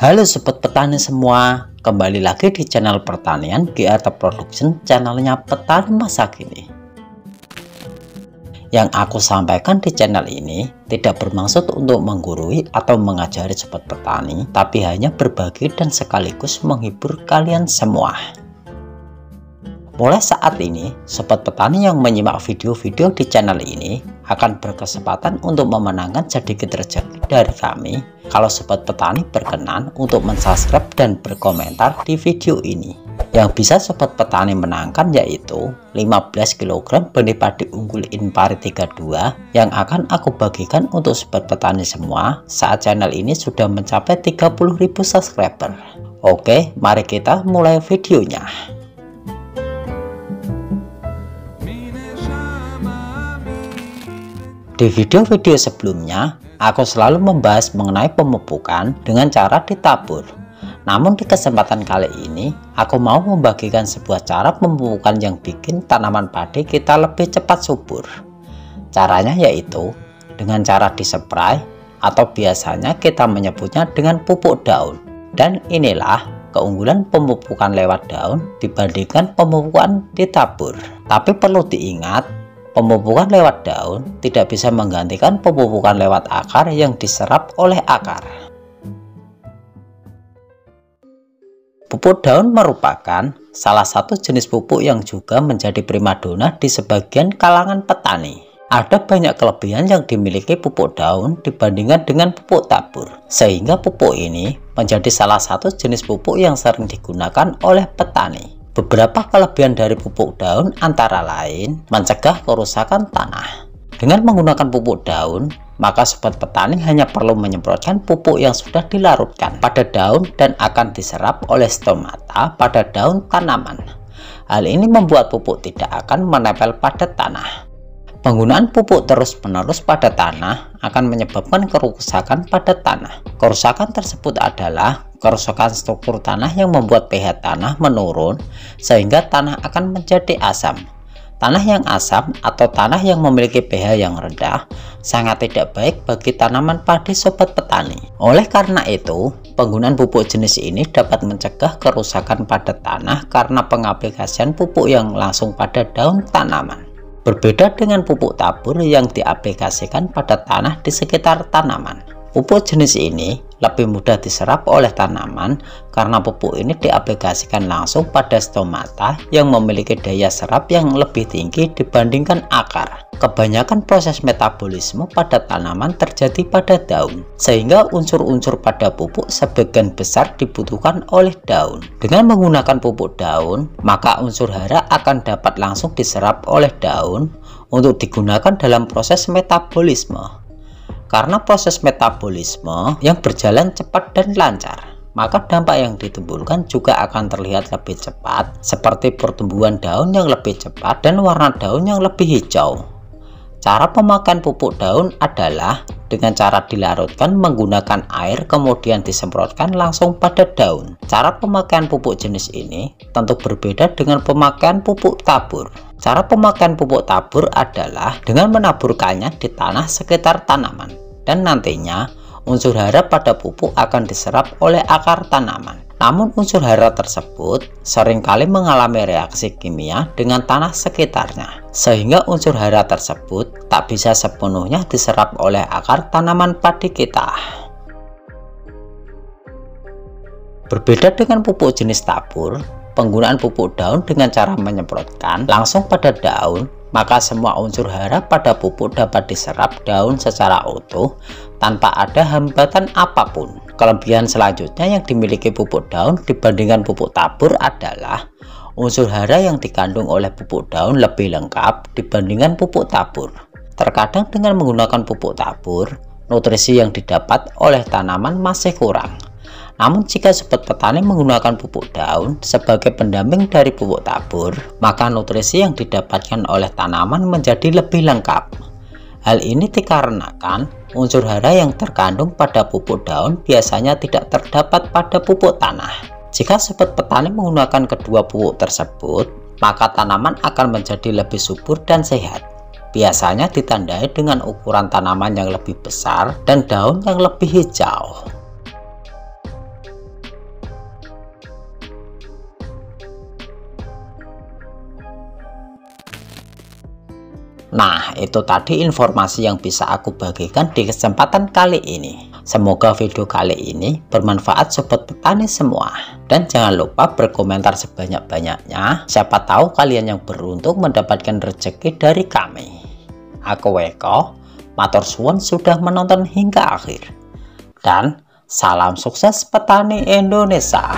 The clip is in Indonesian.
Halo sobat petani semua, kembali lagi di channel pertanian GR Production, channelnya petani masa kini. Yang aku sampaikan di channel ini tidak bermaksud untuk menggurui atau mengajari sobat petani, tapi hanya berbagi dan sekaligus menghibur kalian semua. Mulai saat ini, sobat petani yang menyimak video-video di channel ini akan berkesempatan untuk memenangkan sedikit rezeki dari kami kalau sobat petani berkenan untuk mensubscribe dan berkomentar di video ini. Yang bisa sobat petani menangkan yaitu 15 kg benih padi unggul Inpari 32 yang akan aku bagikan untuk sobat petani semua saat channel ini sudah mencapai 30.000 subscriber. Oke, mari kita mulai videonya. Di video-video sebelumnya, aku selalu membahas mengenai pemupukan dengan cara ditabur. Namun di kesempatan kali ini, aku mau membagikan sebuah cara pemupukan yang bikin tanaman padi kita lebih cepat subur. Caranya yaitu dengan cara dispray atau biasanya kita menyebutnya dengan pupuk daun. Dan inilah keunggulan pemupukan lewat daun dibandingkan pemupukan ditabur. Tapi perlu diingat, pemupukan lewat daun tidak bisa menggantikan pemupukan lewat akar yang diserap oleh akar. Pupuk daun merupakan salah satu jenis pupuk yang juga menjadi primadona di sebagian kalangan petani. Ada banyak kelebihan yang dimiliki pupuk daun dibandingkan dengan pupuk tabur, sehingga pupuk ini menjadi salah satu jenis pupuk yang sering digunakan oleh petani. Beberapa kelebihan dari pupuk daun antara lain mencegah kerusakan tanah. Dengan menggunakan pupuk daun, maka sobat petani hanya perlu menyemprotkan pupuk yang sudah dilarutkan pada daun dan akan diserap oleh stomata pada daun tanaman. Hal ini membuat pupuk tidak akan menempel pada tanah. Penggunaan pupuk terus-menerus pada tanah akan menyebabkan kerusakan pada tanah. Kerusakan tersebut adalah kerusakan struktur tanah yang membuat pH tanah menurun sehingga tanah akan menjadi asam. Tanah yang asam atau tanah yang memiliki pH yang rendah sangat tidak baik bagi tanaman padi sobat petani. Oleh karena itu, penggunaan pupuk jenis ini dapat mencegah kerusakan pada tanah karena pengaplikasian pupuk yang langsung pada daun tanaman. Berbeda dengan pupuk tabur yang diaplikasikan pada tanah di sekitar tanaman. Pupuk jenis ini lebih mudah diserap oleh tanaman karena pupuk ini diaplikasikan langsung pada stomata yang memiliki daya serap yang lebih tinggi dibandingkan akar. Kebanyakan proses metabolisme pada tanaman terjadi pada daun, sehingga unsur-unsur pada pupuk sebagian besar dibutuhkan oleh daun. Dengan menggunakan pupuk daun, maka unsur hara akan dapat langsung diserap oleh daun untuk digunakan dalam proses metabolisme. Karena proses metabolisme yang berjalan cepat dan lancar, maka dampak yang ditimbulkan juga akan terlihat lebih cepat, seperti pertumbuhan daun yang lebih cepat dan warna daun yang lebih hijau. Cara pemakaian pupuk daun adalah dengan cara dilarutkan menggunakan air kemudian disemprotkan langsung pada daun. Cara pemakaian pupuk jenis ini tentu berbeda dengan pemakaian pupuk tabur. Cara pemakaian pupuk tabur adalah dengan menaburkannya di tanah sekitar tanaman, dan nantinya unsur hara pada pupuk akan diserap oleh akar tanaman. Namun unsur hara tersebut seringkali mengalami reaksi kimia dengan tanah sekitarnya, sehingga unsur hara tersebut tak bisa sepenuhnya diserap oleh akar tanaman padi kita. Berbeda dengan pupuk jenis tabur, penggunaan pupuk daun dengan cara menyemprotkan langsung pada daun, maka semua unsur hara pada pupuk dapat diserap daun secara utuh tanpa ada hambatan apapun. Kelebihan selanjutnya yang dimiliki pupuk daun dibandingkan pupuk tabur adalah unsur hara yang dikandung oleh pupuk daun lebih lengkap dibandingkan pupuk tabur. Terkadang dengan menggunakan pupuk tabur, nutrisi yang didapat oleh tanaman masih kurang. Namun jika sobat petani menggunakan pupuk daun sebagai pendamping dari pupuk tabur, maka nutrisi yang didapatkan oleh tanaman menjadi lebih lengkap. Hal ini dikarenakan unsur hara yang terkandung pada pupuk daun biasanya tidak terdapat pada pupuk tanah. Jika sobat petani menggunakan kedua pupuk tersebut, maka tanaman akan menjadi lebih subur dan sehat. Biasanya ditandai dengan ukuran tanaman yang lebih besar dan daun yang lebih hijau. Nah, itu tadi informasi yang bisa aku bagikan di kesempatan kali ini. Semoga video kali ini bermanfaat sobat petani semua. Dan jangan lupa berkomentar sebanyak-banyaknya. Siapa tahu kalian yang beruntung mendapatkan rezeki dari kami. Aku Eko, matur suwun sudah menonton hingga akhir. Dan salam sukses petani Indonesia.